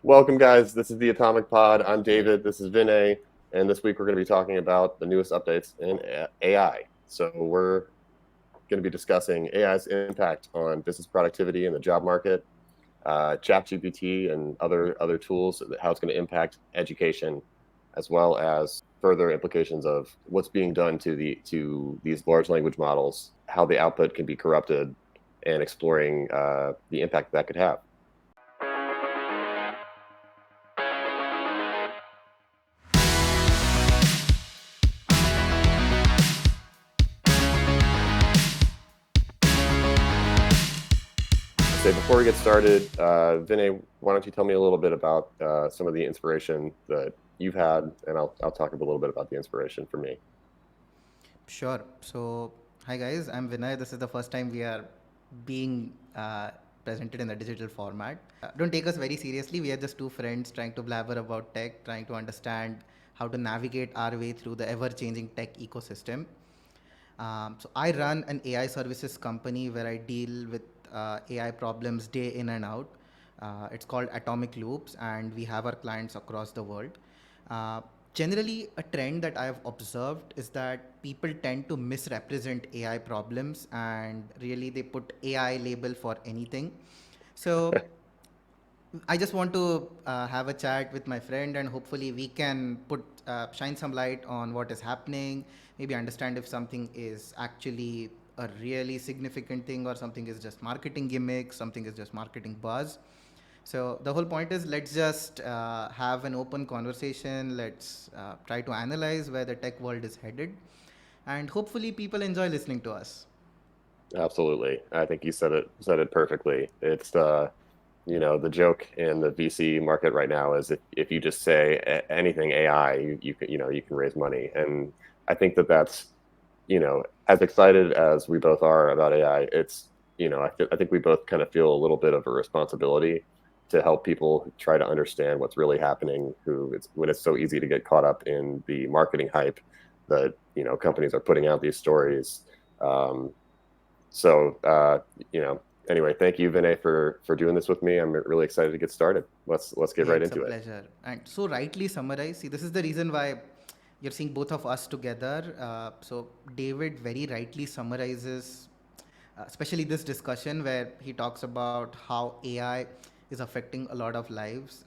Welcome, guys. This is the Atomic Pod. I'm David. This is Vinay. And this week we're going to be talking about the newest updates in AI. So, we're going to be discussing AI's impact on business productivity and the job market, ChatGPT and other tools, how it's going to impact education, as well as further implications of what's being done to these large language models, how the output can be corrupted, and exploring the impact that could have. So before we get started, Vinay, why don't you tell me a little bit about some of the inspiration that you've had, and I'll talk a little bit about the inspiration for me. Sure. So, hi guys, I'm Vinay. This is the first time we are being presented in a digital format. Don't take us very seriously. We are just two friends trying to blabber about tech, trying to understand how to navigate our way through the ever changing tech ecosystem. So, I run an AI services company where I deal with AI problems day in and out. It's called Atomic Loops, and we have our clients across the world. Uh, Generally, a trend that I have observed is that people tend to misrepresent AI problems and really they put AI label for anything. So I just want to have a chat with my friend, and hopefully we can put shine some light on what is happening. Maybe understand if something is actually a really significant thing, or something is just marketing gimmick, something is just marketing buzz. So the whole point is let's just have an open conversation. Let's try to analyze where the tech world is headed, and hopefully people enjoy listening to us. Absolutely, I think you said it perfectly. It's the joke in the VC market right now is if you just say anything AI, you can raise money, and I think that's as excited as we both are about AI, I think we both kind of feel a little bit of a responsibility to help people try to understand what's really happening. When it's so easy to get caught up in the marketing hype that companies are putting out these stories. Um, so you know, anyway, thank you, Vinay, for doing this with me. I'm really excited to get started. Let's get Hey, right it's a into it. pleasure. And so rightly summarized. See, this is the reason why you're seeing both of us together. So David very rightly summarizes, especially this discussion where he talks about how AI is affecting a lot of lives.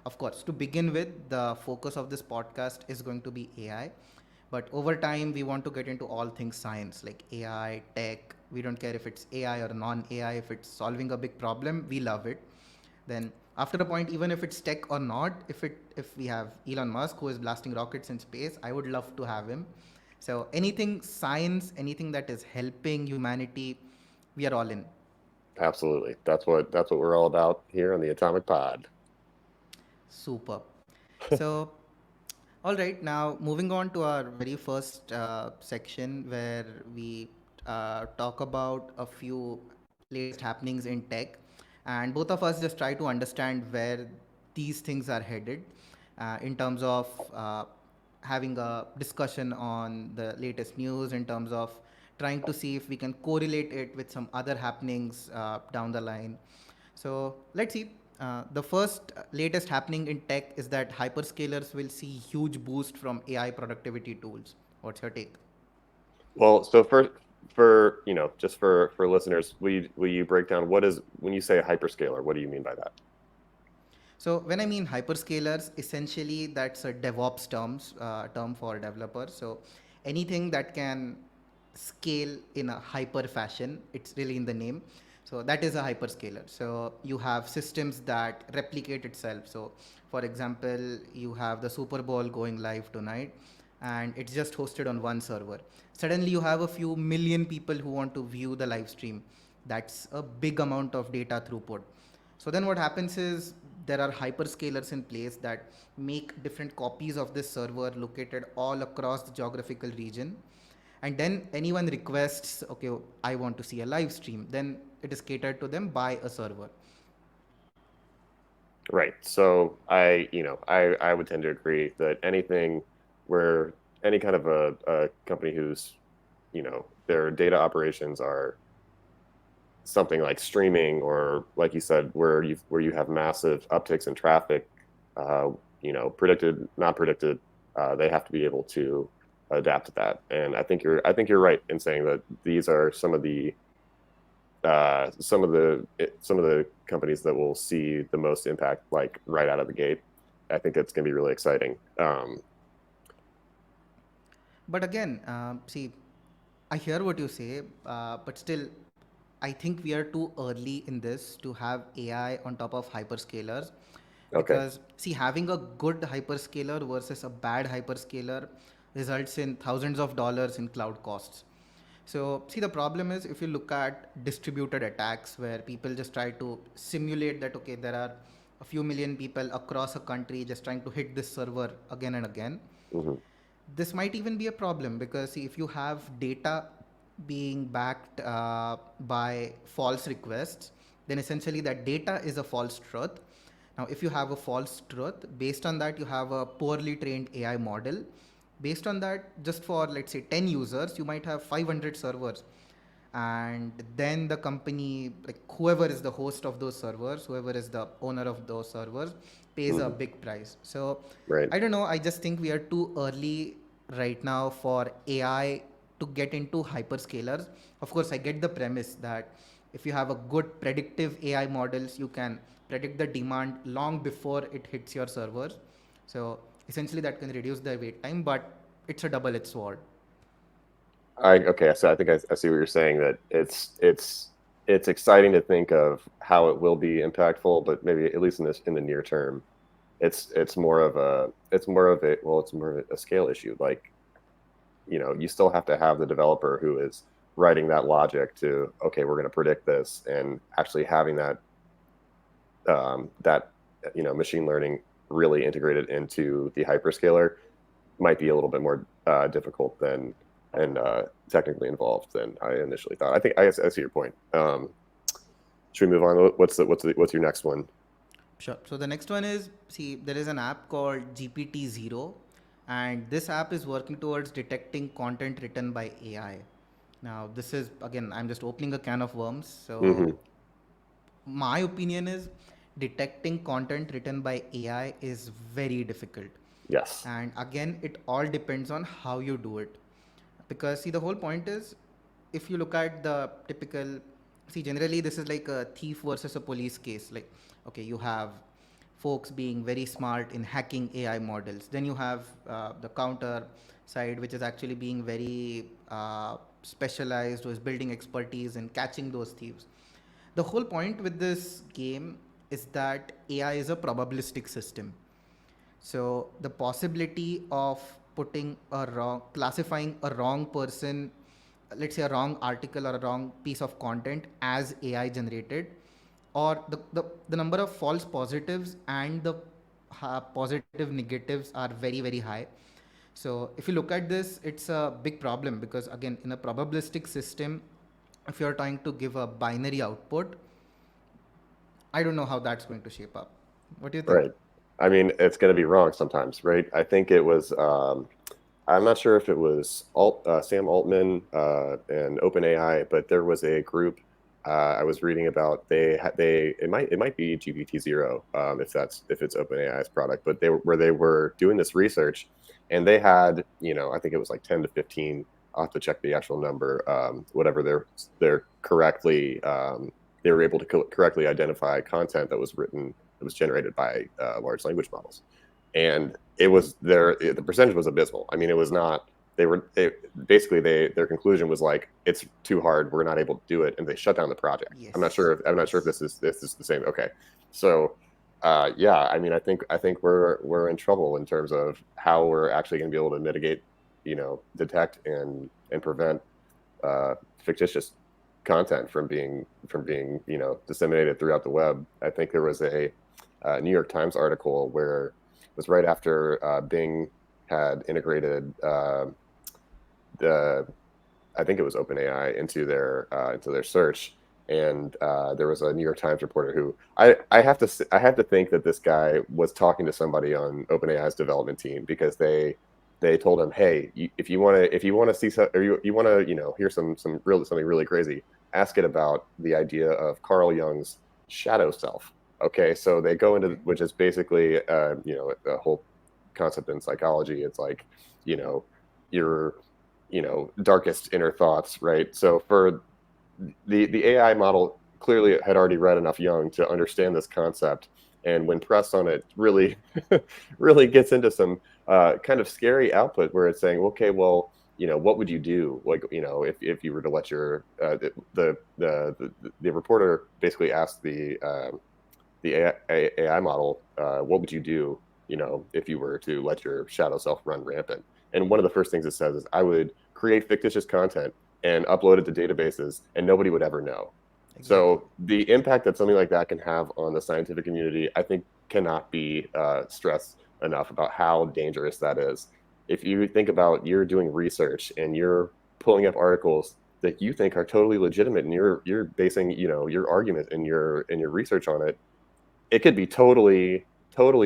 Of course, to begin with, the focus of this podcast is going to be AI. But over time, we want to get into all things science like AI, tech. We don't care if it's AI or non AI. If it's solving a big problem, we love it. Then after a point, even if it's tech or not, if we have Elon Musk who is blasting rockets in space, I would love to have him. So anything science, anything that is helping humanity, we are all in. Absolutely, that's what we're all about here on the Atomic Pod. Super. So all right, now moving on to our very first section where we talk about a few latest happenings in tech, and both of us just try to understand where these things are headed in terms of having a discussion on the latest news, in terms of trying to see if we can correlate it with some other happenings down the line. So let's see. The first latest happening in tech is that hyperscalers will see huge boost from AI productivity tools. What's your take? Well, so for just for listeners, will you break down what is when you say a hyperscaler, what do you mean by that? So when I mean hyperscalers, essentially that's a DevOps term for developers. So anything that can scale in a hyper fashion, it's really in the name. So that is a hyperscaler. So you have systems that replicate itself. So for example, you have the Super Bowl going live tonight, and it's just hosted on one server. Suddenly you have a few million people who want to view the live stream. That's a big amount of data throughput. So then what happens is there are hyperscalers in place that make different copies of this server located all across the geographical region. And then anyone requests, okay, I want to see a live stream, then it is catered to them by a server. Right. So I would tend to agree that anything where any kind of a company whose their data operations are something like streaming, or like you said, where you have massive upticks in traffic, uh, predicted, not predicted, they have to be able to adapt to that. And I think you're right in saying that these are some of the companies that will see the most impact, like right out of the gate. I think it's going to be really exciting. But again, see, I hear what you say, but still, I think we are too early in this to have AI on top of hyperscalers. Okay. Because, see, having a good hyperscaler versus a bad hyperscaler results in thousands of dollars in cloud costs. So, see, the problem is if you look at distributed attacks where people just try to simulate that, okay, there are a few million people across a country just trying to hit this server again and again, Hmm. this might even be a problem because see, if you have data being backed by false requests, then essentially that data is a false truth. Now, if you have a false truth, based on that, you have a poorly trained AI model. Based on that, just for let's say 10 users, you might have 500 servers, and then the company, like whoever is the host of those servers, whoever is the owner of those servers, pays a Hmm. big price. So Right. I don't know, I just think we are too early right now for AI to get into hyperscalers. Of course, I get the premise that if you have a good predictive AI models, you can predict the demand long before it hits your servers. So essentially that can reduce the wait time, but it's a double-edged sword. Okay, so I think I see what you're saying, that it's exciting to think of how it will be impactful, but maybe at least in the near term, it's more of a scale issue. Like, you still have to have the developer who is writing that logic to, okay, we're going to predict this, and actually having that machine learning really integrated into the hyperscaler might be a little bit more difficult than and technically involved than I initially thought. I see your point. Should we move on? What's your next one? Sure. So the next one is, see, there is an app called GPT-0, and this app is working towards detecting content written by AI. Now, this is again, I'm just opening a can of worms. So Hmm. my opinion is detecting content written by AI is very difficult. Yes. And again, it all depends on how you do it. Because, see, the whole point is if you look at the typical, see, generally, this is like a thief versus a police case. Like, okay, you have folks being very smart in hacking AI models. Then you have the counter side, which is actually being very specialized, who is building expertise in catching those thieves. The whole point with this game is that AI is a probabilistic system. So the possibility of classifying a wrong person, let's say a wrong article or a wrong piece of content as AI generated, or the number of false positives and the positive negatives are very, very high. So if you look at this, it's a big problem because again, in a probabilistic system, if you're trying to give a binary output, I don't know how that's going to shape up. What do you think? Right. I mean, it's going to be wrong sometimes, right? I think it was. I'm not sure if it was Sam Altman and OpenAI, but there was a group I was reading about. They it might be GPT-0, if it's OpenAI's product, but they were doing this research, and they had, I think it was like 10 to 15. I'll have to check the actual number. Whatever they're correctly they were able to correctly identify content that was written, that was generated by large language models, and the percentage was abysmal. I mean, it was not. Basically their conclusion was like, it's too hard, we're not able to do it, and they shut down the project. Yes. I'm not sure if Yes. this is the same. Okay, so yeah, I mean, I think we're in trouble in terms of how we're actually going to be able to mitigate, detect and prevent fictitious content from being disseminated throughout the web. I think there was a New York Times article where it was right after Bing had integrated the I think it was OpenAI into their search, and there was a New York Times reporter who I have to think that this guy was talking to somebody on OpenAI's development team, because they told him, hey, if you want to see or you want to hear something really crazy, ask it about the idea of Carl Jung's shadow self. Okay, so they go into, Okay. which is basically, the whole concept in psychology. It's like, you know, your, darkest inner thoughts, right? So for the AI model clearly had already read enough Jung to understand this concept, and when pressed on it, really, really gets into some kind of scary output where it's saying, okay, well, what would you do? Like, if you were to let your the reporter basically asked the AI model, what would you do, if you were to let your shadow self run rampant? And one of the first things it says is, I would create fictitious content and upload it to databases, and nobody would ever know. Exactly. So the impact that something like that can have on the scientific community, I think, cannot be stressed enough about how dangerous that is. If you think about, you're doing research and you're pulling up articles that you think are totally legitimate, and you're basing, your argument and your research on it, it could be totally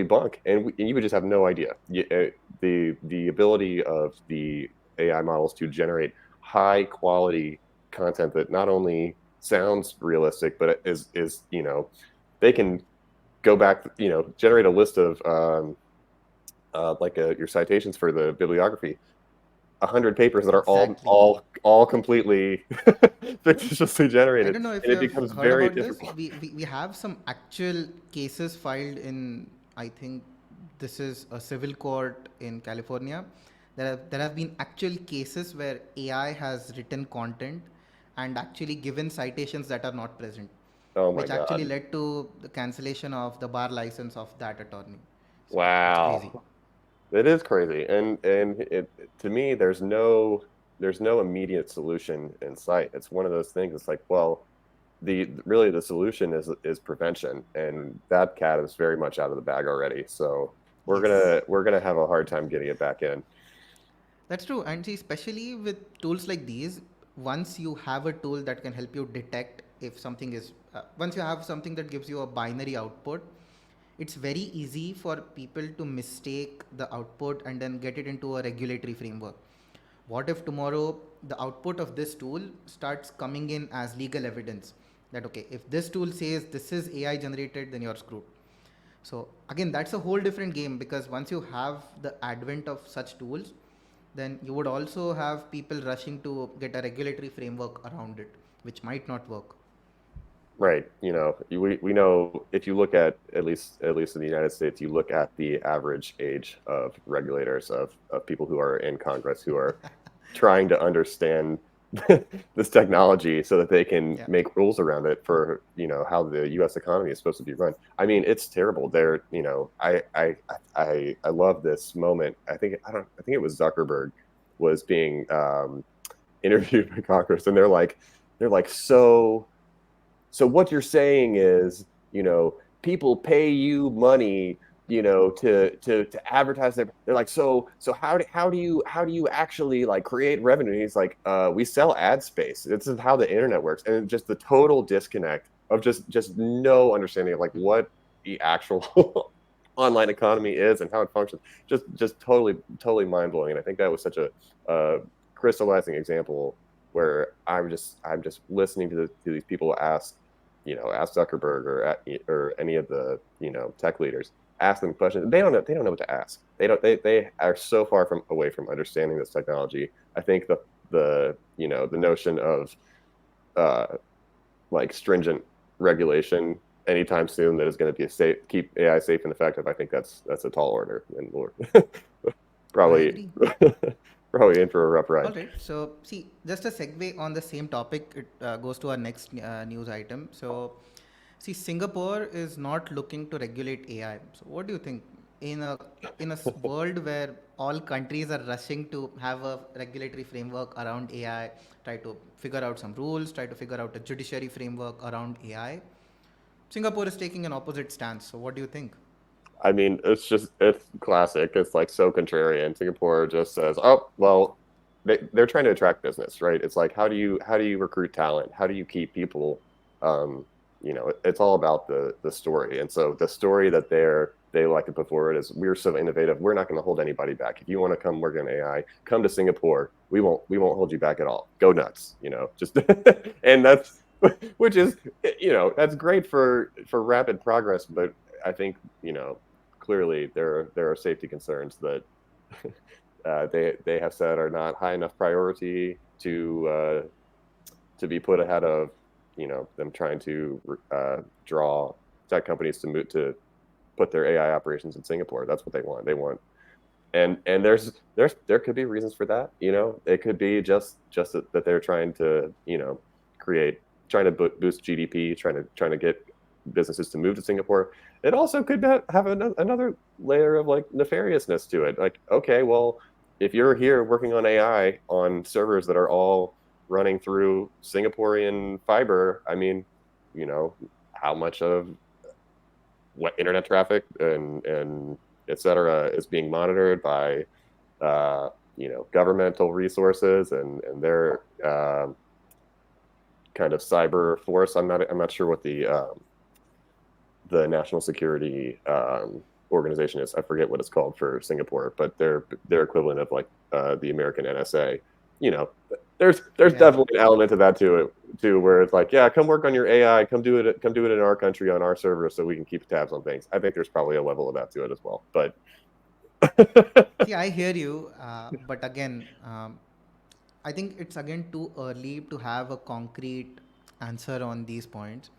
bunk, and you would just have no idea. The ability of the AI models to generate high quality content that not only sounds realistic, but is they can go back, generate a list of your citations for the bibliography, 100 papers that are all Exactly. all all completely fictitiously I generated, don't know if and you it have becomes heard very about this. difficult. We have some actual cases filed in, I think this is a civil court in California. There have been actual cases where AI has written content and actually given citations that are not present, Oh my which actually God. led to the cancellation of the bar license of that attorney. So it's crazy. Wow. It is crazy, and to me, there's no immediate solution in sight. It's one of those things. It's like, well, the solution is prevention, and that cat is very much out of the bag already. So we're Yes. gonna we're gonna have a hard time getting it back in. That's true. And see, especially with tools like these, once you have a tool that can help you detect if something is, once you have something that gives you a binary output, it's very easy for people to mistake the output and then get it into a regulatory framework. What if tomorrow the output of this tool starts coming in as legal evidence that, okay, if this tool says this is AI generated, then you're screwed. So again, that's a whole different game, because once you have the advent of such tools, then you would also have people rushing to get a regulatory framework around it, which might not work. Right. We know, if you look at least in the United States, you look at the average age of regulators, of people who are in Congress, who are trying to understand this technology so that they can Yeah. make rules around it for, how the US economy is supposed to be run. I mean, it's terrible. I love this moment. I think it was Zuckerberg was being interviewed by Congress, and they're like, so what you're saying is, people pay you money, to advertise their. They're like, so how do you actually, like, create revenue? And he's like, we sell ad space. This is how the internet works, and just the total disconnect of just no understanding of, like, what the actual online economy is and how it functions. Just totally mind blowing. And I think that was such a crystallizing example where I'm just listening to these people ask Zuckerberg or any of the tech leaders, ask them questions. They don't know what to ask. They are so far from away from understanding this technology. I think the notion of uh, like stringent regulation anytime soon that is going to be safe, keep AI safe and effective. I think that's a tall order, and we're I probably agree. probably in for a rough All ride. right. So, see, just a segue on the same topic, it goes to our next news item. So, see, Singapore is not looking to regulate AI. So, what do you think? In a world where all countries are rushing to have a regulatory framework around AI, try to figure out some rules, try to figure out a judiciary framework around AI, Singapore is taking an opposite stance. So, what do you think? I mean, it's classic. It's like so contrarian. Singapore just says, "Oh, well, they're trying to attract business, right?" It's like, how do you recruit talent? How do you keep people? It's all about the story. And so the story that they like to put forward is we're so innovative, we're not going to hold anybody back. If you want to come work on AI, come to Singapore. We won't hold you back at all. Go nuts, just and that's which is that's great for rapid progress, but I think clearly there are safety concerns that they have said are not high enough priority to be put ahead of them trying to draw tech companies to move to put their AI operations in Singapore. That's what they want. They want, and there could be reasons for that. It could be just that they're trying to trying to boost GDP, trying to get businesses to move to Singapore. It also could have another layer of like nefariousness to it. Like, okay, well, if you're here working on AI on servers that are all running through Singaporean fiber, I mean, how much of what internet traffic and et cetera is being monitored by governmental resources and their kind of cyber force. I'm not sure what the national security organization is. I forget what it's called for Singapore, but their equivalent of like the American NSA. There's definitely an element to that too, where it's like, yeah, come work on your AI, come do it in our country on our server so we can keep tabs on things. I think there's probably a level of that to it as well. But See, I hear you, but again, I think it's again too early to have a concrete answer on these points.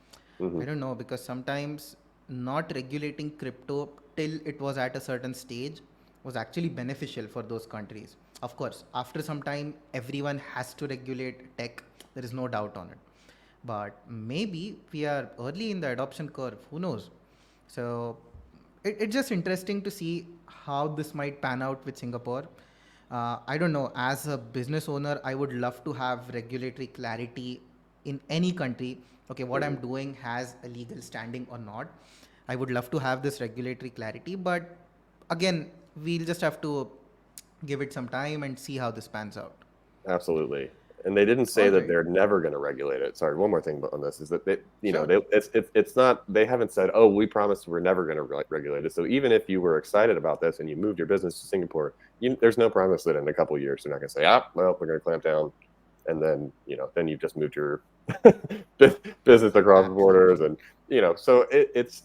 I mhm, don't know, because sometimes not regulating crypto till it was at a certain stage was actually beneficial for those countries. Of course, after some time, everyone has to regulate tech. There is no doubt on it. But maybe we are early in the adoption curve. Who knows? So it's just interesting to see how this might pan out with Singapore. I don't know. As a business owner, I would love to have regulatory clarity in any country. Okay, what I'm mhm. doing has a legal standing or not. I would love to have this regulatory clarity, but again, we'll just have to give it some time and see how this pans out. Absolutely. And they didn't say All that right. they're never going to regulate it. Sorry, one more thing on this is that Sure. it's not, they haven't said, oh, we promised we're never going to regulate it. So even if you were excited about this and you moved your business to Singapore, there's no promise that in a couple of years they're not going to say, well, we're going to clamp down, and then then you've just moved your business across the borders, Absolutely. and so it's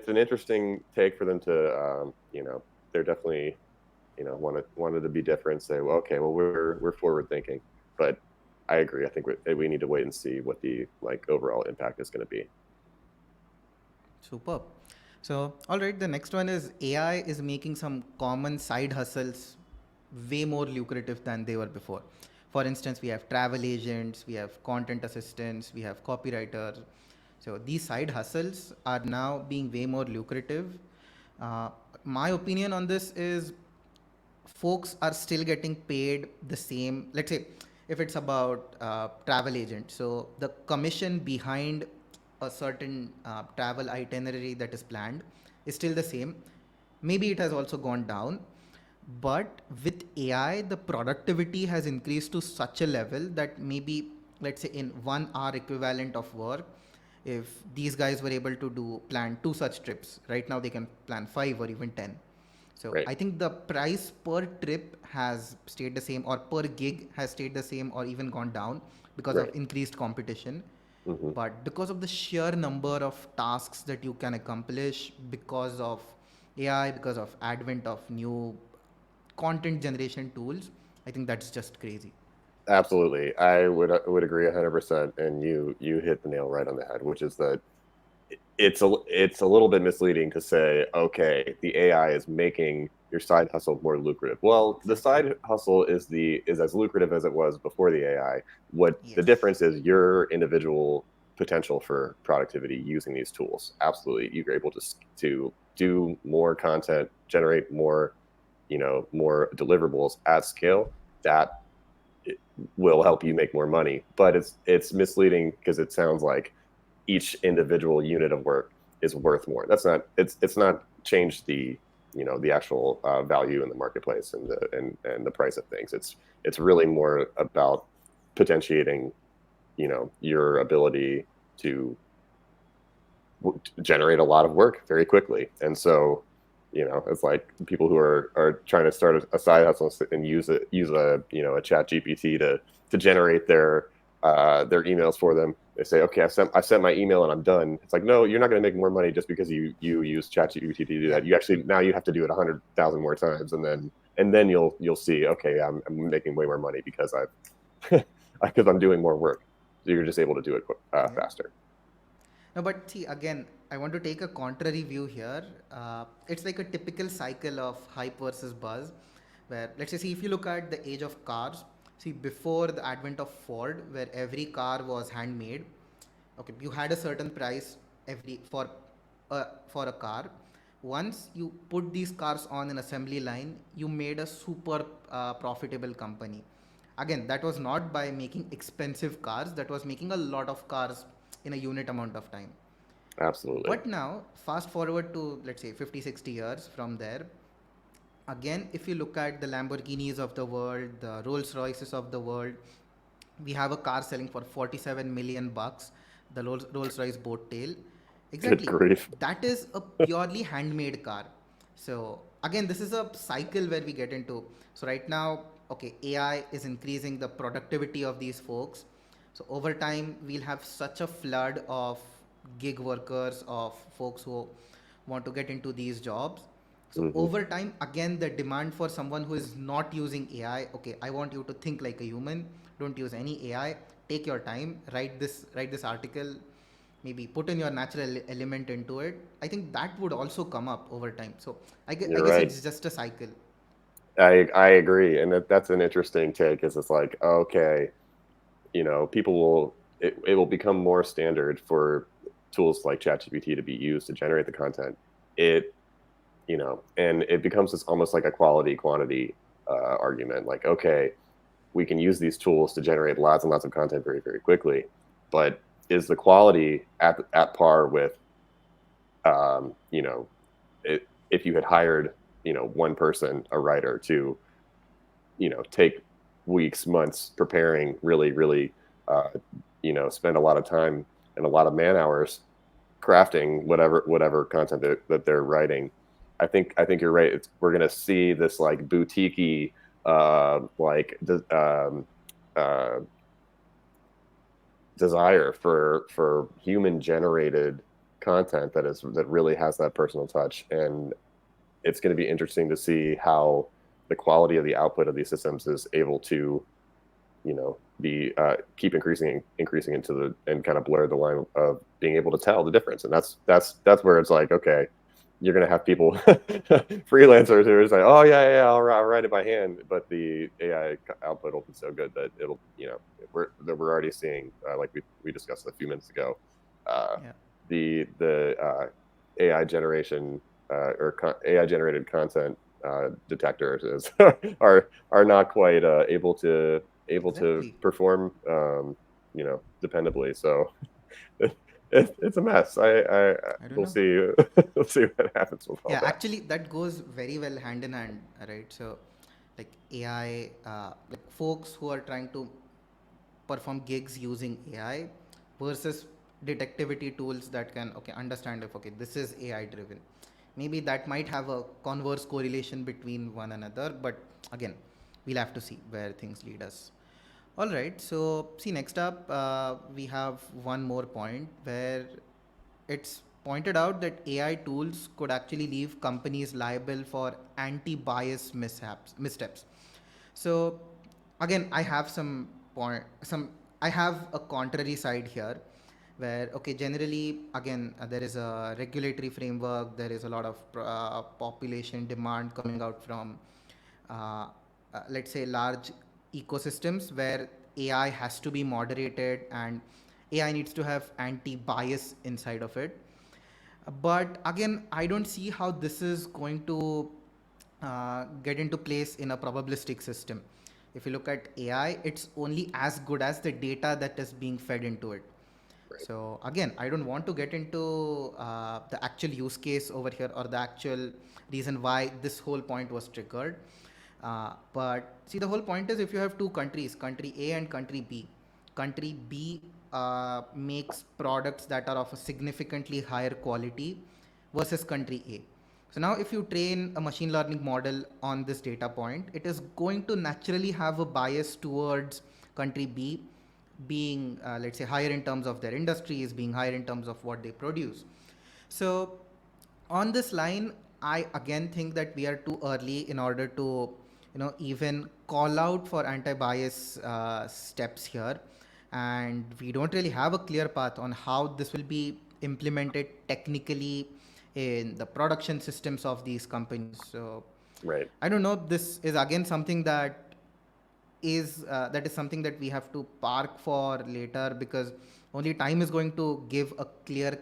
an interesting take for them to they're definitely wanted to be different, say, well, okay, well, we're forward thinking, but I agree. I think we need to wait and see what the like overall impact is going to be. Superb. So, all right, the next one is AI is making some common side hustles way more lucrative than they were before. For instance, we have travel agents, we have content assistants, we have copywriters. So, these side hustles are now being way more lucrative. Uh, my opinion on this is folks are still getting paid the same. Let's say if it's about travel agent, so the commission behind a certain travel itinerary that is planned is still the same. Maybe it has also gone down, but with AI the productivity has increased to such a level that maybe, let's say, in 1 hour equivalent of work, if these guys were able to do plan 2 such trips, right now they can plan 5 or even 10. So Right. I think the price per trip has stayed the same, or per gig has stayed the same, or even gone down because of Right. increased competition. Hmm. But because of the sheer number of tasks that you can accomplish because of AI, because of advent of new content generation tools, I think that's just crazy. Absolutely, I would agree 100%. And you hit the nail right on the head, which is that it's a little bit misleading to say, okay, the AI is making your side hustle more lucrative. Well, the Exactly. side hustle is as lucrative as it was before the AI. What the Yes. difference is your individual potential for productivity using these tools. Absolutely, you're able to do more content, generate more deliverables at scale. That will help you make more money. But it's misleading because it sounds like each individual unit of work is worth more. That's not it's not changed the actual value in the marketplace and the price of things. It's really more about potentiating your ability to generate a lot of work very quickly. And so It's like people who are trying to start a side hustle and use a a chat GPT to generate their emails for them. They say, okay, I sent my email and I'm done. It's like, no, you're not going to make more money just because you use chat GPT to do Yeah. that. You actually now you have to do it 100,000 more times, and then you'll see, okay, I'm making way more money because I've because I'm doing more work. So you're just able to do it Yeah. faster. No, but see, again, I want to take a contrary view here. It's like a typical cycle of hype versus buzz, where let's say, see, if you look at the age of cars, see, before the advent of Ford, where every car was handmade, okay, you had a certain price every for a car. Once you put these cars on an assembly line, you made a super profitable company. Again, that was not by making expensive cars, that was making a lot of cars in a unit amount of time. Absolutely. But now, fast forward to let's say 50, 60 years from there, again, if you look at the Lamborghinis of the world, the Rolls Royces of the world, we have a car selling for 47 million bucks, the Rolls Royce boat tail. Good Exactly. grief. That is a purely handmade car. So again, this is a cycle where we get into. So right now, okay, AI is increasing the productivity of these folks. So over time, we'll have such a flood of gig workers, of folks who want to get into these jobs. So Hmm. over time, again, the demand for someone who is not using AI, okay, I want you to think like a human. Don't use any AI. Take your time. Write this article. Maybe put in your natural element into it. I think that would also come up over time. So I You're guess right. it's just a cycle. I agree, and that's an interesting take. Is it's like, okay, people it will become more standard for tools like ChatGPT to be used to generate the content. It and it becomes this almost like a quality quantity argument. Like, okay, we can use these tools to generate lots and lots of content very very quickly, but is the quality at par with you know if you had hired one person, a writer, to take weeks, months preparing, really, really, spend a lot of time and a lot of man hours crafting whatever content that they're writing. I think you're right. We're gonna see this like boutiquey, like uh, desire for human generated content that really has that personal touch, and it's going to be interesting to see how the quality of the output of these systems is able to be keep increasing into the and kind of blur the line of being able to tell the difference. And that's where it's like, okay, you're going to have people freelancers who are just like, oh yeah, I'll write it by hand, but the AI output will be so good that it'll we're already seeing, like we discussed a few minutes ago, uh, Yeah. the AI generation, or AI generated content detectors is are not quite able to Exactly. perform, dependably. So it's a mess. I I don't we'll know. see. We'll see what happens with all Yeah, that. actually, that goes very well hand in hand, right? So, like AI, like folks who are trying to perform gigs using AI versus detectivity tools that can okay understand if okay this is AI driven. Maybe that might have a converse correlation between one another, but again, we'll have to see where things lead us. All right, so see next up we have one more point where it's pointed out that AI tools could actually leave companies liable for anti-bias missteps. So again, I have some I have a contrary side here where okay generally again there is a regulatory framework, there is a lot of population demand coming out from uh, let's say large ecosystems where AI has to be moderated and AI needs to have anti-bias inside of it. But again, I don't see how this is going to get into place in a probabilistic system. If you look at AI, it's only as good as the data that is being fed into it. Right. So again, I don't want to get into the actual use case over here or the actual reason why this whole point was triggered. But see, the whole point is if you have two countries, country A and country B makes products that are of a significantly higher quality versus country A. So now if you train a machine learning model on this data point, it is going to naturally have a bias towards country B being, let's say, higher in terms of their industries, being higher in terms of what they produce. So on this line, I again think that we are too early in order to, even call out for anti-bias steps here, and we don't really have a clear path on how this will be implemented technically in the production systems of these companies. So Right. I don't know. This is again something that is something that we have to park for later, because only time is going to give a clear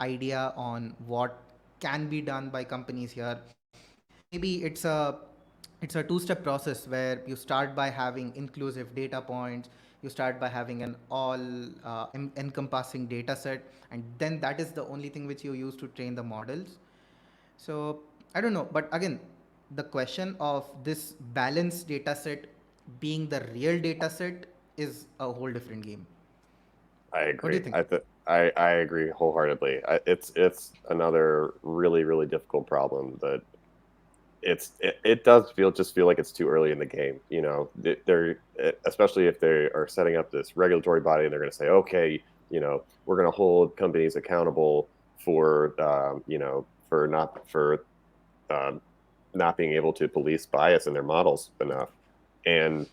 idea on what can be done by companies here. Maybe it's a two-step process where you start by having inclusive data points, you start by having an all encompassing data set, and then that is the only thing which you use to train the models. So I don't know, but again, the question of this balanced data set being the real data set is a whole different game. I What do agree. you think? I agree wholeheartedly. It's another really difficult problem that it does feel like it's too early in the game. You know, they're especially if they are setting up this regulatory body and they're going to say, okay, we're going to hold companies accountable for um, not being able to police bias in their models enough. And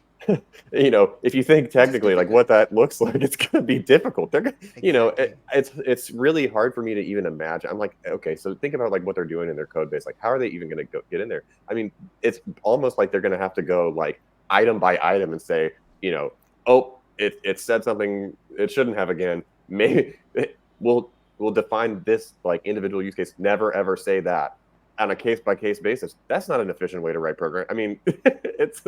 if you think Which is technically like difficult. what that looks like, it's going to be difficult. Exactly. It's really hard for me to even imagine. I'm like, okay, so think about like what they're doing in their code base. Like, how are they even going to get in there? I mean, it's almost like they're going to have to go like item by item and say, oh, it said something it shouldn't have again. Maybe we'll define this like individual use case. Never ever say that on a case by case basis. That's not an efficient way to write program. I mean, it's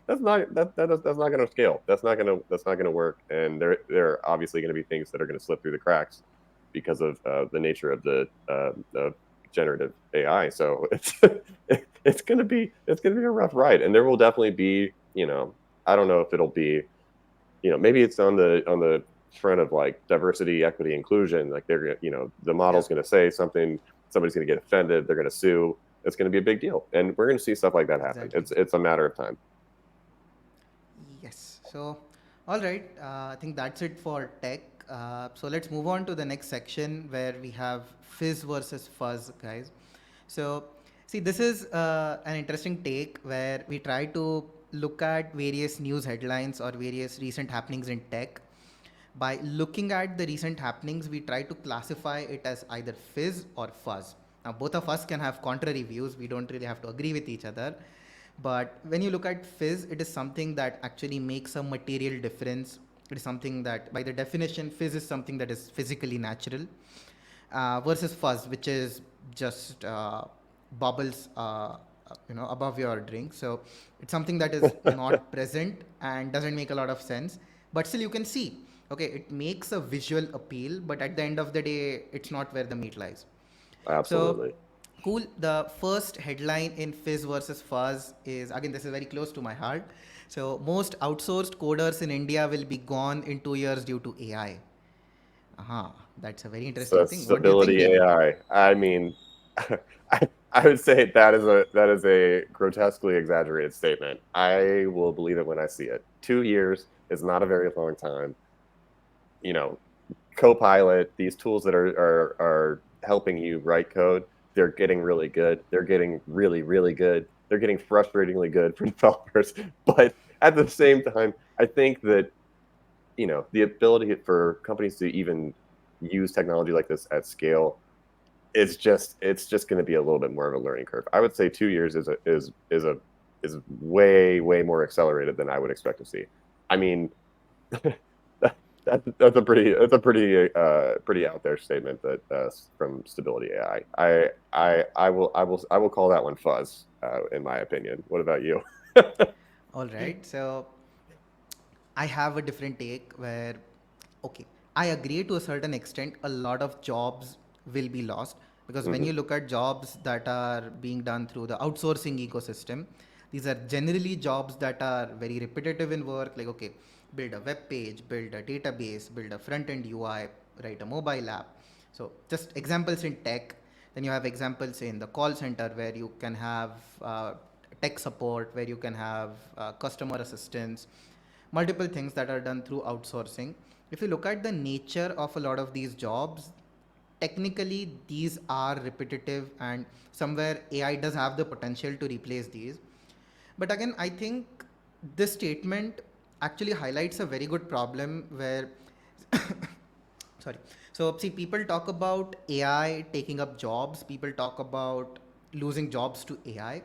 that's not going to scale. That's not going to work. And there are obviously going to be things that are going to slip through the cracks because of the nature of the of generative AI. So it's going to be a rough ride, and there will definitely be I don't know if it'll be maybe it's on the front of like diversity, equity, inclusion. Like they're the Yeah. model's going to say something, somebody's going to get offended, they're going to sue. It's going to be a big deal, and we're going to see stuff like that happen. Exactly. It's a matter of time. Yes. So, all right. I think that's it for tech. So let's move on to the next section where we have Fizz versus Fuzz, guys. So, see, this is an interesting take where we try to look at various news headlines or various recent happenings in tech. By looking at the recent happenings, we try to classify it as either Fizz or Fuzz. Now, both of us can have contrary views. We don't really have to agree with each other. But when you look at Fizz, it is something that actually makes a material difference. It is something that, by the definition, Fizz is something that is physically natural, versus Fuzz, which is just bubbles, above your drink. So it's something that is not present and doesn't make a lot of sense. But still, you can see. Okay, it makes a visual appeal, but at the end of the day, it's not where the meat lies. So, Absolutely. cool. The first headline in Fizz versus Fuzz is, again, this is very close to my heart. So, most outsourced coders in India will be gone in 2 years due to AI. Aha, that's a very So interesting thing. What do you think, stability Vinay? AI. I mean, I would say that is a grotesquely exaggerated statement. I will believe it when I see it. 2 years is not a very long time. You know, Copilot, these tools that are helping you write code, they're getting really good. They're getting really good. They're getting frustratingly good for developers. But at the same time, I think that the ability for companies to even use technology like this at scale it's just going to be a little bit more of a learning curve. I would say 2 years is way more accelerated than I would expect to see. I mean, that's a pretty out there statement that from Stability AI. I will call that one Fuzz, in my opinion. What about you? All right. So, I have a different take where, okay, I agree to a certain extent, a lot of jobs will be lost, because when Hmm. you look at jobs that are being done through the outsourcing ecosystem, these are generally jobs that are very repetitive in work, like, okay, build a web page, build a database, build a front end UI, write a mobile app. So, just examples in tech. Then you have examples in the call center where you can have tech support, where you can have customer assistance, multiple things that are done through outsourcing. If you look at the nature of a lot of these jobs, technically these are repetitive, and somewhere AI does have the potential to replace these. But again, I think this statement actually highlights a very good problem where sorry. So see, people talk about AI taking up jobs, people talk about losing jobs to AI.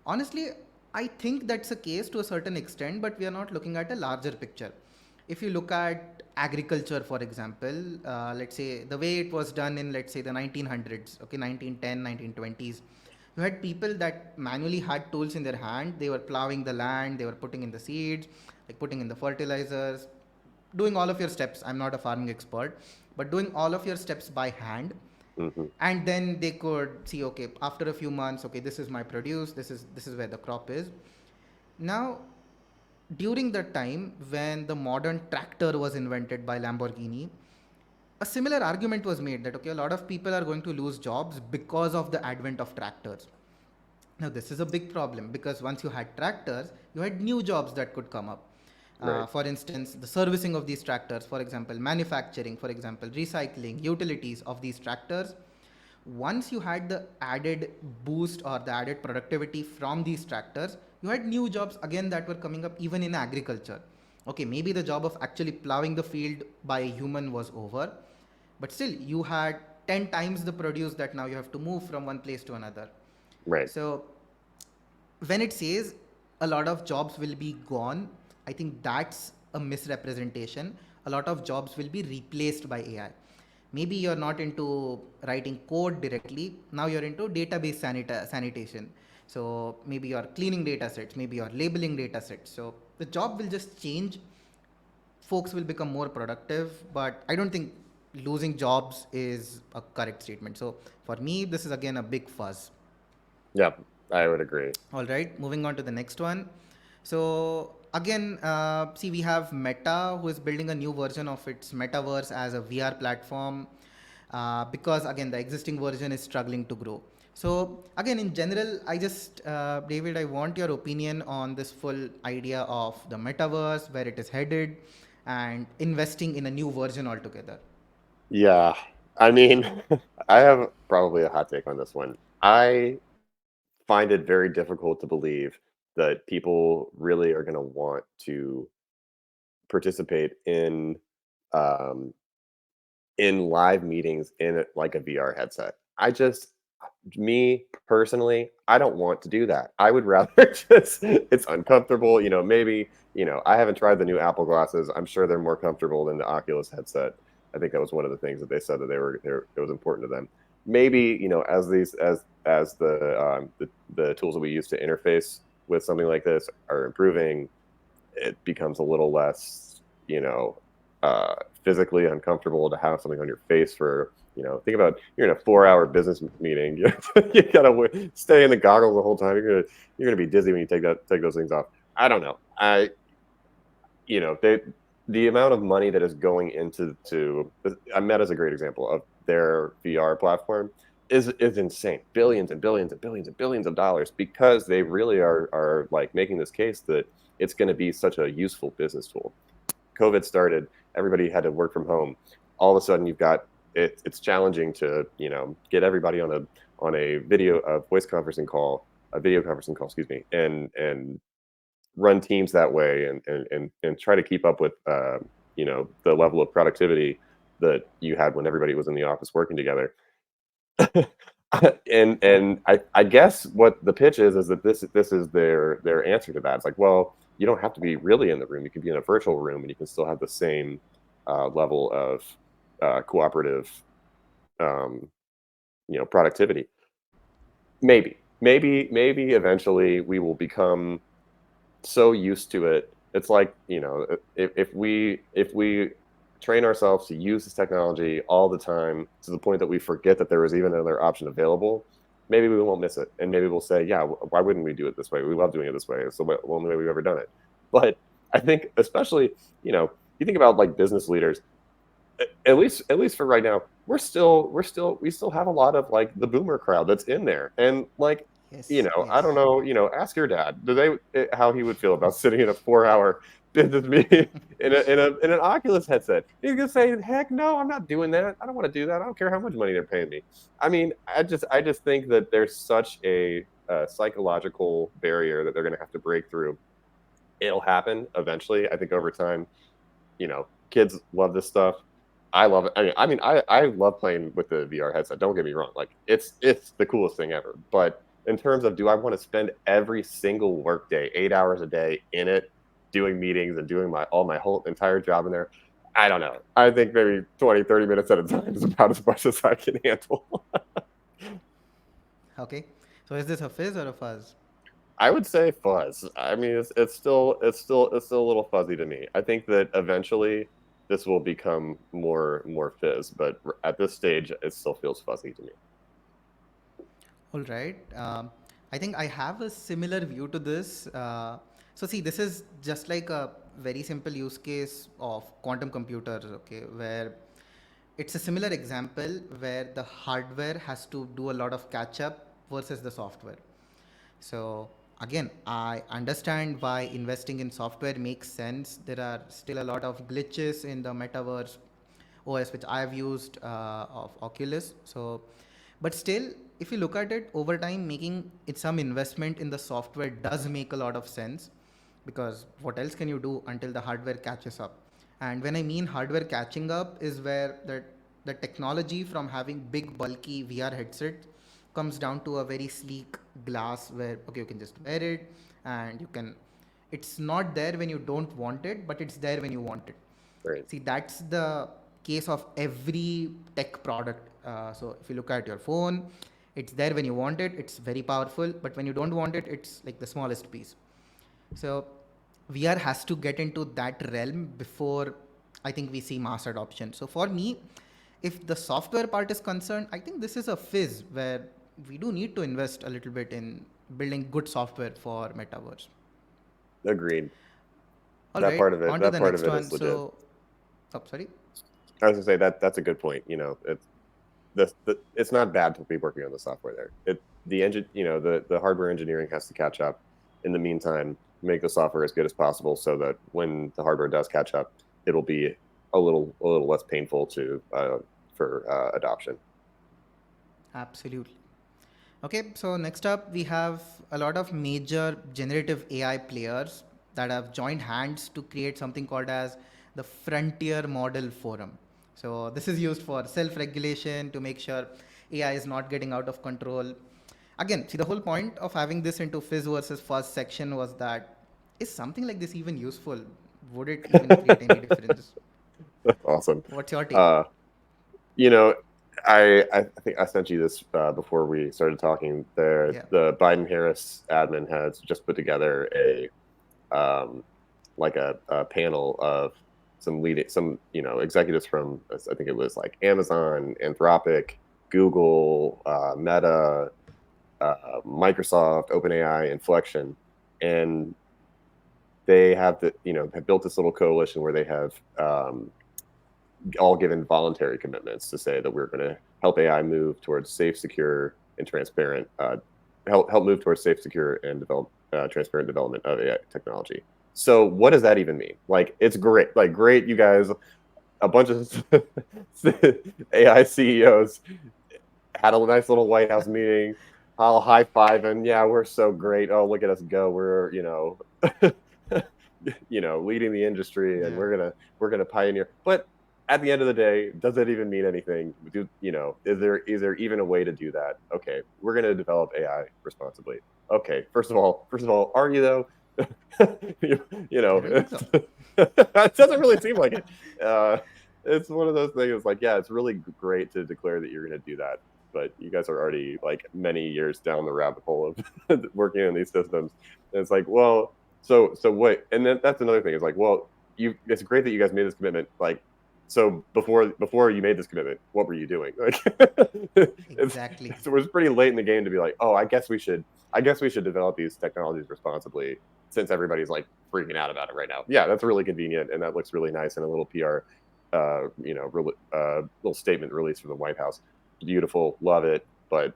Honestly, I think that's a case to a certain extent, but we are not looking at a larger picture. If you look at agriculture, for example, let's say the way it was done in, let's say, the 1900s, okay, 1910, 1920s, you had people that manually had tools in their hand. They were plowing the land, they were putting in the seeds, like putting in the fertilizers, doing all of your steps. I'm not a farming expert, but doing all of your steps by hand. Hmm. And then they could see, okay, after a few months, okay, this is my produce, this is where the crop is. Now, during the time when the modern tractor was invented by Lamborghini, a similar argument was made that, okay, a lot of people are going to lose jobs because of the advent of tractors. Now, this is a big problem because once you had tractors, you had new jobs that could come up. Right. For instance, the servicing of these tractors, for example, manufacturing, for example, recycling, utilities of these tractors. Once you had the added boost or the added productivity from these tractors, you had new jobs again that were coming up even in agriculture. Okay, maybe the job of actually plowing the field by a human was over, but still you had 10 times the produce that now you have to move from one place to another. Right. So when it says a lot of jobs will be gone, I think that's a misrepresentation. A lot of jobs will be replaced by AI. Maybe you're not into writing code directly. Now you're into database sanitation. So maybe you're cleaning data sets, maybe you're labeling data sets. So the job will just change. Folks will become more productive, but I don't think losing jobs is a correct statement. So for me, this is again a big fuzz. Yeah, I would agree. All right, moving on to the next one. So again, see, we have Meta, who is building a new version of its metaverse as a VR platform, because again the existing version is struggling to grow. So again, in general, I just David, I want your opinion on this full idea of the metaverse, where it is headed, and investing in a new version altogether. Yeah. I mean, I have probably a hot take on this one. I find it very difficult to believe that people really are going to want to participate um, in live meetings in like a VR headset. Me personally, I don't want to do that. I would rather just, it's uncomfortable. Maybe, I haven't tried the new Apple glasses. I'm sure they're more comfortable than the Oculus headset. I think that was one of the things that they said that it was important to them. Maybe, as the tools that we use to interface with something like this are improving, it becomes a little less, uh, physically uncomfortable to have something on your face for, think about, you're in a 4-hour business meeting. You gotta stay in the goggles the whole time. You're gonna be dizzy when you take those things off. I don't know. The amount of money that is going into Meta's a great example of their VR platform is insane. Billions and billions and billions and billions of dollars, because they really are like making this case that it's going to be such a useful business tool. COVID started, everybody had to work from home. All of a sudden, you've got it's challenging to get everybody on a video conferencing call, excuse me, and run teams that way, and try to keep up with the level of productivity that you had when everybody was in the office working together. And I guess what the pitch is that this is their answer to that. It's like, well, you don't have to be really in the room. You can be in a virtual room and you can still have the same level of cooperative um, productivity. Maybe eventually we will become so used to it. It's like, if we train ourselves to use this technology all the time to the point that we forget that there was even another option available, maybe we won't miss it, and maybe we'll say, yeah, why wouldn't we do it this way? We love doing it this way. It's the only way we've ever done it. But I think, especially, you think about like business leaders, At least for right now, we still have a lot of like the boomer crowd that's in there, and like Yes, I don't yes. know, ask your dad, how he would feel about sitting in a 4 hour business meeting in an Oculus headset. He's gonna say, heck no, I'm not doing that. I don't want to do that. I don't care how much money they're paying me. I mean, I just think that there's such a psychological barrier that they're gonna have to break through. It'll happen eventually. I think over time, kids love this stuff. I love it. I love playing with the VR headset. Don't get me wrong. Like it's the coolest thing ever. But in terms of, do I want to spend every single workday, 8 hours a day in it, doing meetings and doing my whole entire job in there? I don't know. I think maybe 20, 30 minutes at a time is about as much as I can handle. Okay. So is this a fizz or a fuzz? I would say Fuzz. I mean, it's still a little fuzzy to me. I think that eventually this will become more Fizz, but at this stage, it still feels fuzzy to me. All right. I think I have a similar view to this. So see, this is just like a very simple use case of quantum computers, okay, where it's a similar example where the hardware has to do a lot of catch up versus the software. So again, I understand why investing in software makes sense. There are still a lot of glitches in the metaverse OS, which I have used of Oculus. So, but still, if you look at it over time, making it some investment in the software does make a lot of sense, because what else can you do until the hardware catches up? And when I mean hardware catching up is where the technology from having big bulky VR headsets comes down to a very sleek glass where okay, you can just wear it and you can, it's not there when you don't want it, but it's there when you want it. Right. See, that's the case of every tech product. So if you look at your phone, it's there when you want it, it's very powerful, but when you don't want it, it's like the smallest piece. So VR has to get into that realm before I think we see mass adoption. So for me, if the software part is concerned, I think this is a fizz where we do need to invest a little bit in building good software for metaverse. Agreed. All right, on to That the part of next it one. is legit. So, oh, sorry. I was gonna say that's a good point. It's not bad to be working on the software there. The engine, the hardware engineering has to catch up. In the meantime, make the software as good as possible so that when the hardware does catch up, it'll be a little less painful to for adoption. Absolutely. Okay, so next up, we have a lot of major generative AI players that have joined hands to create something called as the Frontier Model Forum. So this is used for self-regulation to make sure AI is not getting out of control. Again, see, the whole point of having this into Fizz versus Fuzz section was that, is something like this even useful? Would it even create any difference? Awesome. What's your take? Uh, you know, I think I sent you this before we started talking. Yeah. The Biden Harris admin has just put together um, a panel of some executives from, I think it was like Amazon, Anthropic, Google, Meta, Microsoft, OpenAI, Inflection, and they have built this little coalition where they have all given voluntary commitments to say that we're going to help AI move towards safe, secure, and transparent. Help move towards safe, secure, and transparent development of AI technology. So, what does that even mean? Like, it's great. Like, great, you guys. A bunch of AI CEOs had a nice little White House meeting. I'll high five and yeah, we're so great. Oh, look at us go. We're leading the industry, and Yeah. we're gonna pioneer. But at the end of the day, does it even mean anything? Is there even a way to do that? Okay, we're gonna develop AI responsibly. Okay, first of all, are you though? I don't think so. It doesn't really seem like it. Uh, it's one of those things. Like, yeah, it's really great to declare that you're gonna do that, but you guys are already like many years down the rabbit hole of working on these systems. And it's like, well, so what? And then that's another thing. It's like, well, it's great that you guys made this commitment. Like, so before you made this commitment, what were you doing? Like, Exactly. it was pretty late in the game to be like, oh, I guess we should develop these technologies responsibly, since everybody's like freaking out about it right now. Yeah, that's really convenient and that looks really nice and a little PR little statement released from the White House. Beautiful, love it, but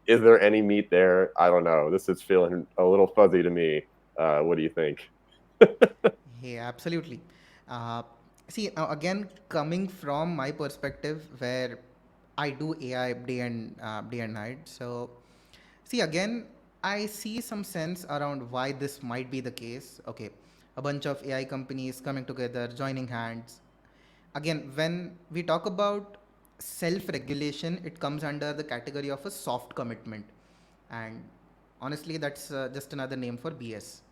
is there any meat there? I don't know. This is feeling a little fuzzy to me. What do you think? Hey, absolutely. Uh, See, now again, coming from my perspective, where I do AI day and night. So, see, again, I see some sense around why this might be the case. Okay, a bunch of AI companies coming together, joining hands. Again, when we talk about self-regulation, it comes under the category of a soft commitment, and honestly, that's just another name for BS.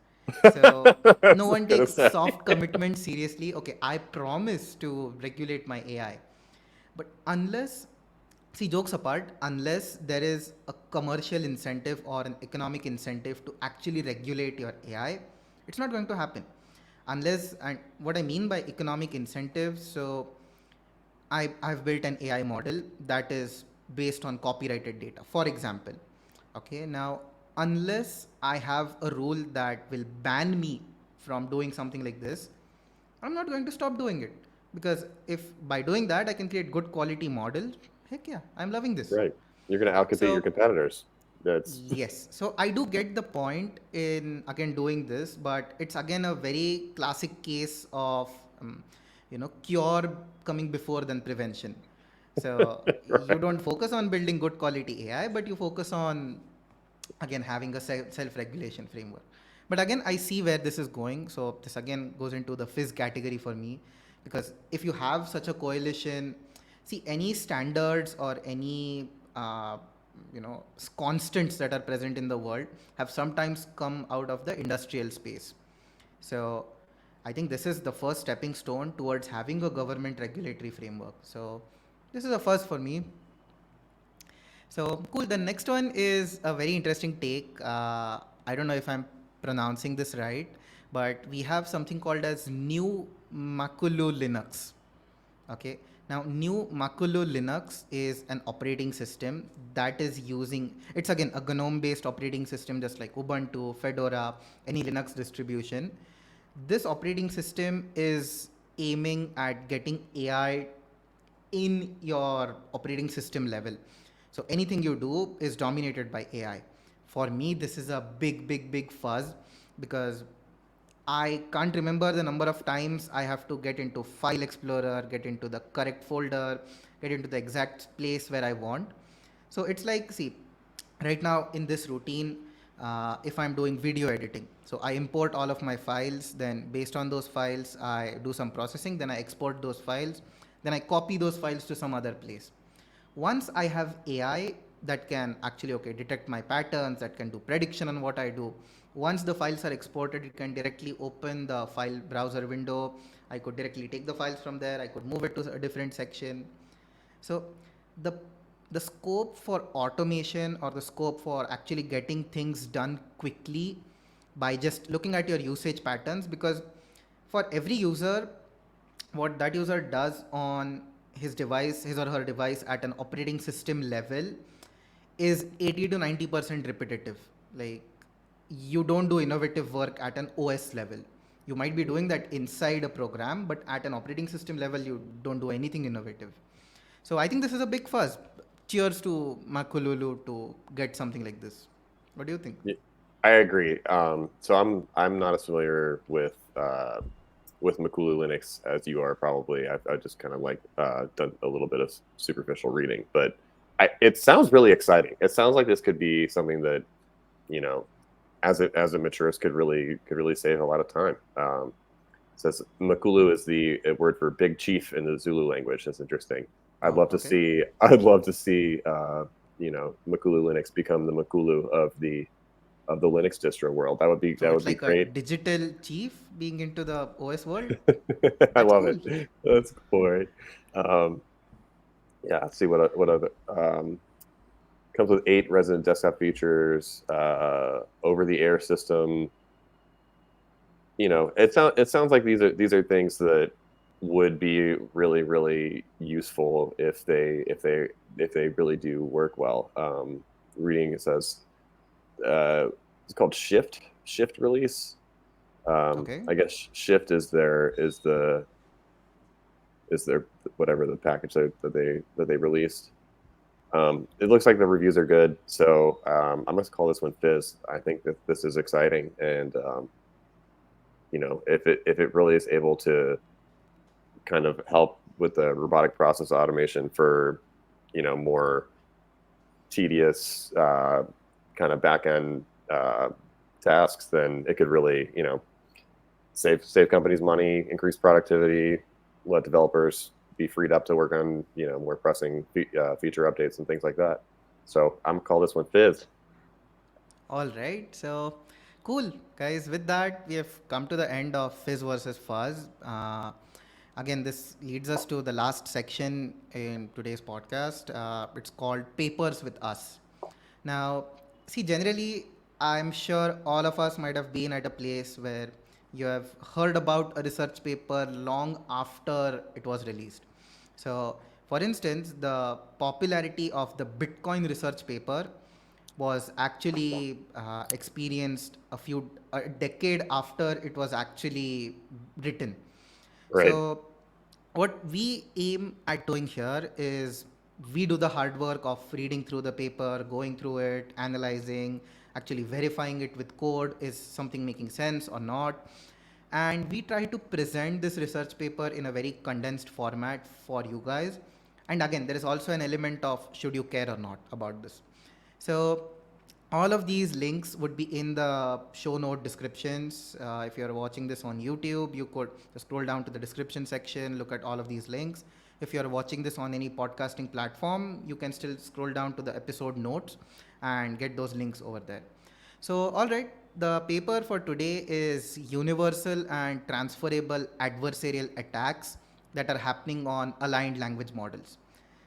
So That's no what one I'm gonna takes say. soft commitment seriously. Okay, I promise to regulate my AI. But unless, see, jokes apart, unless there is a commercial incentive or an economic incentive to actually regulate your AI, it's not going to happen. Unless, and what I mean by economic incentives, so I've built an AI model that is based on copyrighted data, for example. Okay, now, unless I have a rule that will ban me from doing something like this, I'm not going to stop doing it. Because if by doing that I can create good quality model, heck yeah, I'm loving this. Right. You're gonna outcompete your So competitors. That's yes, so I do get the point in again doing this, but it's again a very classic case of cure coming before than prevention. So you right. don't focus on building good quality AI, but you focus on again having a self-regulation framework. But again, I see where this is going. So this again goes into the Fizz category for me, because if you have such a coalition, see any standards or any constants that are present in the world have sometimes come out of the industrial space. So I think this is the first stepping stone towards having a government regulatory framework. So this is a first for me. So cool. The next one is a very interesting take. I don't know if I'm pronouncing this right, but we have something called as New Makulu Linux. Okay. Now, New Makulu Linux is an operating system that is using, it's again a GNOME based operating system, just like Ubuntu, Fedora, any Linux distribution. This operating system is aiming at getting AI in your operating system level. So anything you do is dominated by AI. For me, this is a big fuzz, because I can't remember the number of times I have to get into File Explorer, get into the correct folder, get into the exact place where I want. So it's like, see, right now in this routine, if I'm doing video editing, so I import all of my files, then based on those files, I do some processing, then I export those files, then I copy those files to some other place. Once I have AI that can actually detect my patterns, that can do prediction on what I do, once the files are exported, it can directly open the file browser window. I could directly take the files from there, I could move it to a different section. So the the scope for automation, or the scope for actually getting things done quickly by just looking at your usage patterns, because for every user, what that user does on his or her device at an operating system level is 80 to 90% repetitive. Like, you don't do innovative work at an OS level. You might be doing that inside a program, but at an operating system level, you don't do anything innovative. So I think this is a big fuss. Cheers to Makululu to get something like this. What do you think? Yeah, I agree. So I'm not as familiar with Makulu Linux as you are probably. I've just kind of like done a little bit of superficial reading, but it sounds really exciting. It sounds like this could be something that, you know, as it matures, could really save a lot of time. Says Makulu is the word for big chief in the Zulu language. That's interesting. I'd Oh, love to okay. see. I'd love to see. Makulu Linux become the Makulu of the Linux distro world. That would be So that would it's be like a great. digital chief being into the OS world. I That's love cool. it. That's cool, right? Um, yeah. Let's see what other comes with 8 resident desktop features, over the air system. It sounds like these are things that would be really useful if they really do work well. Reading it says it's called shift release. Okay. I guess shift is the is their whatever the package that they released. It looks like the reviews are good, so I'm gonna call this one Fizz. I think that this is exciting, and if it really is able to kind of help with the robotic process automation for more tedious kind of back end tasks, then it could really save companies money, increase productivity, let developers be freed up to work on more pressing feature updates and things like that. So I'm gonna call this one Fizz. All right, so cool, guys. With that, we have come to the end of Fizz versus Fuzz. Again, this leads us to the last section in today's podcast. It's called Papers with Us. Now, see, generally, I'm sure all of us might have been at a place where you have heard about a research paper long after it was released. So, for instance, the popularity of the Bitcoin research paper was actually experienced a decade after it was actually written. Right. So, what we aim at doing here is we do the hard work of reading through the paper, going through it, analyzing, actually verifying it with code, is something making sense or not. And we try to present this research paper in a very condensed format for you guys. And again, there is also an element of should you care or not about this. So all of these links would be in the show note descriptions. If you're watching this on YouTube, you could scroll down to the description section, look at all of these links. If you're watching this on any podcasting platform, you can still scroll down to the episode notes and get those links over there. So, all right, the paper for today is Universal and Transferable Adversarial Attacks that are happening on aligned language models.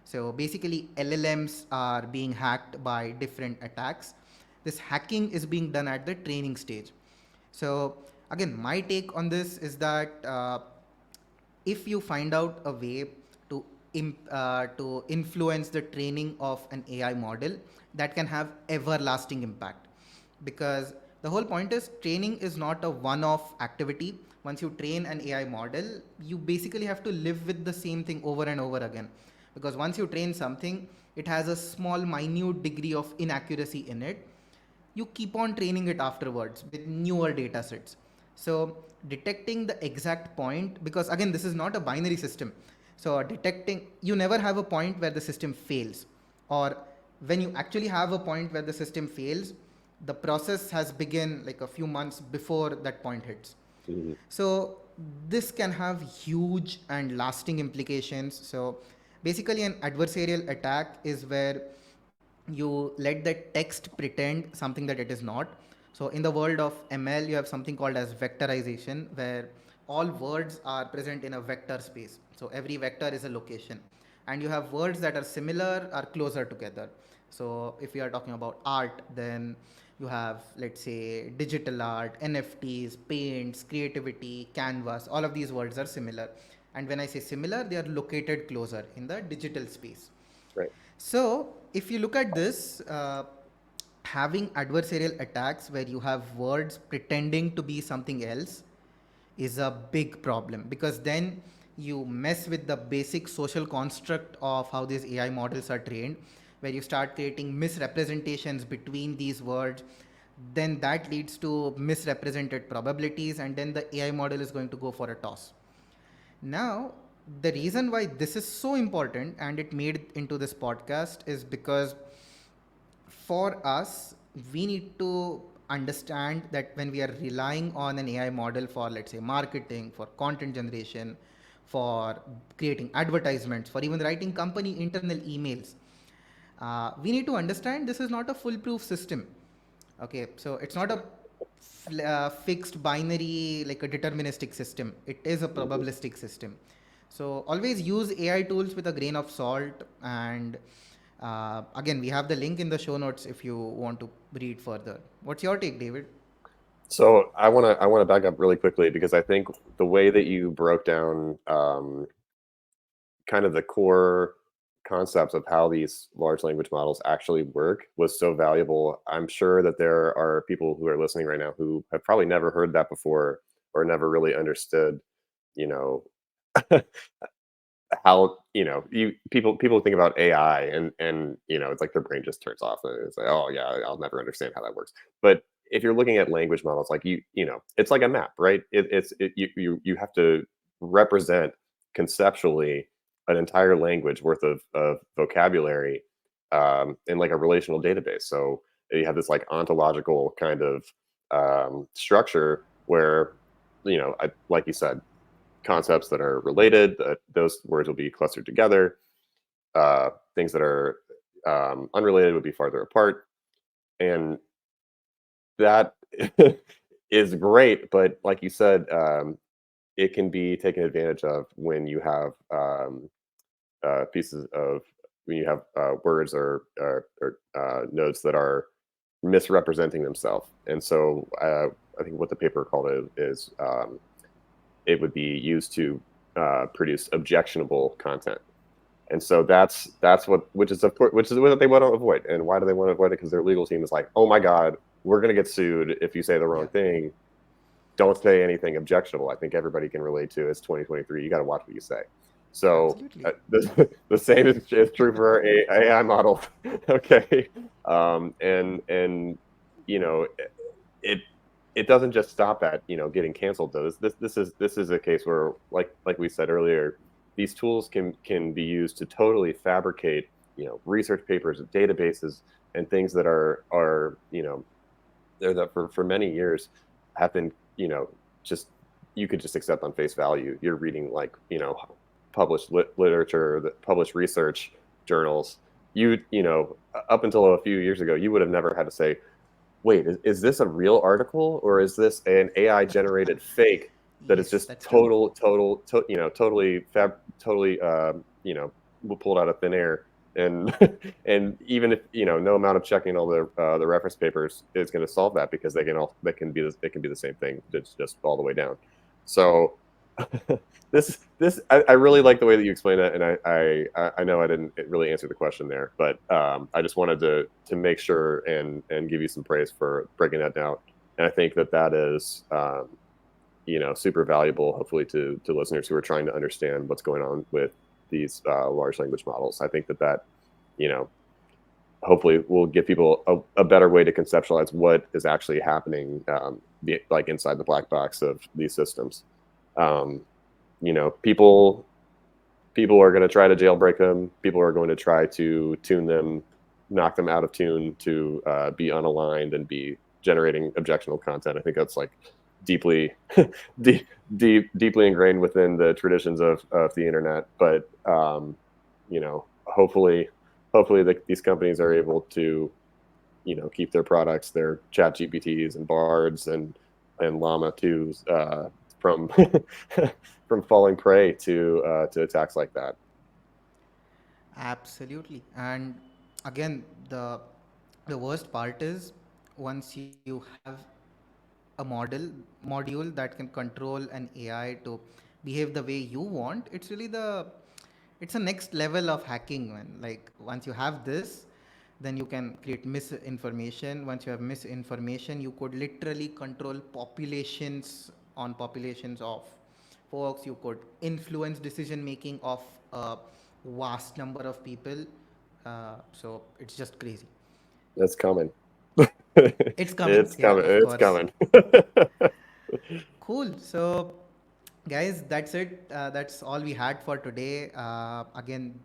So basically, LLMs are being hacked by different attacks. This hacking is being done at the training stage. So again, my take on this is that if you find out a way to to influence the training of an AI model, that can have everlasting impact, because the whole point is training is not a one-off activity. Once you train an AI model, you basically have to live with the same thing over and over again, because once you train something, it has a small minute degree of inaccuracy in it. You keep on training it afterwards with newer data sets. So detecting the exact point, because again, this is not a binary system. So detecting, you never have a point where the system fails, or when you actually have a point where the system fails, the process has begun like a few months before that point hits. Mhm. So this can have huge and lasting implications. So basically, an adversarial attack is where you let the text pretend something that it is not. So in the world of ML, you have something called as vectorization, where all words are present in a vector space. So every vector is a location, and you have words that are similar or closer together. So if you are talking about art, then you have, let's say, digital art, NFTs, paints, creativity, canvas. All of these words are similar, and when I say similar, they are located closer in the digital space. Right. So, if you look at this, having adversarial attacks where you have words pretending to be something else is a big problem, because then you mess with the basic social construct of how these AI models are trained, where you start creating misrepresentations between these words. Then that leads to misrepresented probabilities, and then the AI model is going to go for a toss. Now, the reason why this is so important and it made it into this podcast is because for us, we need to understand that when we are relying on an AI model for, let's say, marketing, for content generation, for creating advertisements, for even writing company internal emails, we need to understand this is not a foolproof system. Okay, so it's not a fixed binary like a deterministic system. It is a Mhm. probabilistic system. So always use AI tools with a grain of salt. And again, we have the link in the show notes if you want to read further. What's your take, David? So I want to back up really quickly because I think the way that you broke down kind of the core concepts of how these large language models actually work was so valuable. I'm sure that there are people who are listening right now who have probably never heard that before or never really understood, you know, how people think about AI and it's like their brain just turns off and it's like, oh yeah, I'll never understand how that works. But if you're looking at language models, like it's like a map, right? You have to represent conceptually an entire language worth of vocabulary in like a relational database. So you have this like ontological kind of structure where like you said, concepts that are related, that those words will be clustered together. Things that are unrelated would be farther apart, and that is great. But like you said, it can be taken advantage of when you have pieces of when you have words or nodes that are misrepresenting themselves. And so I think what the paper called it is it would be used to produce objectionable content. And so that's what which is of course which is what they want to avoid. And why do they want to avoid it? Because their legal team is like, oh my God, we're gonna get sued if you say the wrong Yeah, thing. Don't say anything objectionable. I think everybody can relate to it's 2023. You got to watch what you say. So absolutely. the same is true for our AI model. Okay, and you know it it doesn't just stop at getting canceled though. This is a case where like we said earlier, these tools can be used to totally fabricate research papers, databases, and things that are there that for many years have been just you could just accept on face value. You're reading like published literature, published research journals. Up until a few years ago, you would have never had to say, wait, is this a real article or is this an AI generated fake that is Yes, just that's true. totally pulled out of thin air? And and even if no amount of checking all the reference papers is going to solve that, because they can be the same thing, just all the way down. So I really like the way that you explained it, and I know I didn't really answer the question there, but I just wanted to make sure and give you some praise for breaking that down. And I think that is super valuable, hopefully to listeners who are trying to understand what's going on with these large language models. I think that you know hopefully will give people a better way to conceptualize what is actually happening, like inside the black box of these systems. Um, people are going to try to jailbreak them. People are going to try to tune them, knock them out of tune to be unaligned and be generating objectionable content. I think that's like deeply, deeply ingrained within the traditions of the internet. But hopefully these companies are able to keep their products, their chat GPTs and bards and llama 2s from from falling prey to attacks like that. Absolutely. And again, the worst part is once you have a module that can control an AI to behave the way you want, it's a next level of hacking, man. Like once you have this, then you can create misinformation. Once you have misinformation, you could literally control populations of folks. You could influence decision making of a vast number of people. So it's just crazy. It's coming. It's coming, It's yeah, coming. of It's course. coming. Cool. So, guys, that's it. That's all we had for today. Again,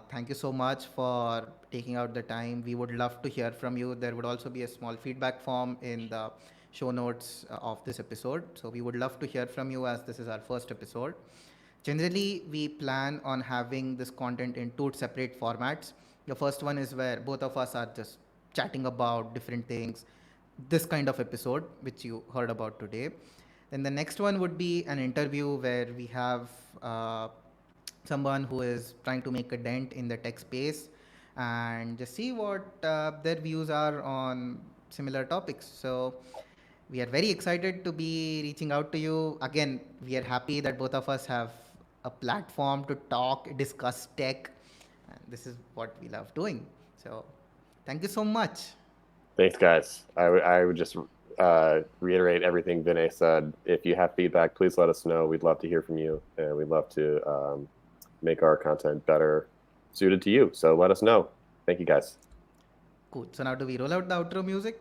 thank you so much for taking out the time. We would love to hear from you. There would also be a small feedback form in the show notes of this episode. So, we would love to hear from you as this is our first episode. Generally, we plan on having this content in two separate formats. The first one is where both of us are just chatting about different things, this kind of episode, which you heard about today. Then the next one would be an interview where we have someone who is trying to make a dent in the tech space and just see what their views are on similar topics. So we are very excited to be reaching out to you. Again, we are happy that both of us have a platform to talk, discuss tech, and this is what we love doing. So thank you so much. Thanks, guys. I would just reiterate everything Vinay said. If you have feedback, please let us know. We'd love to hear from you, and we'd love to make our content better suited to you. So let us know. Thank you guys. Cool. So now do we roll out the outro music?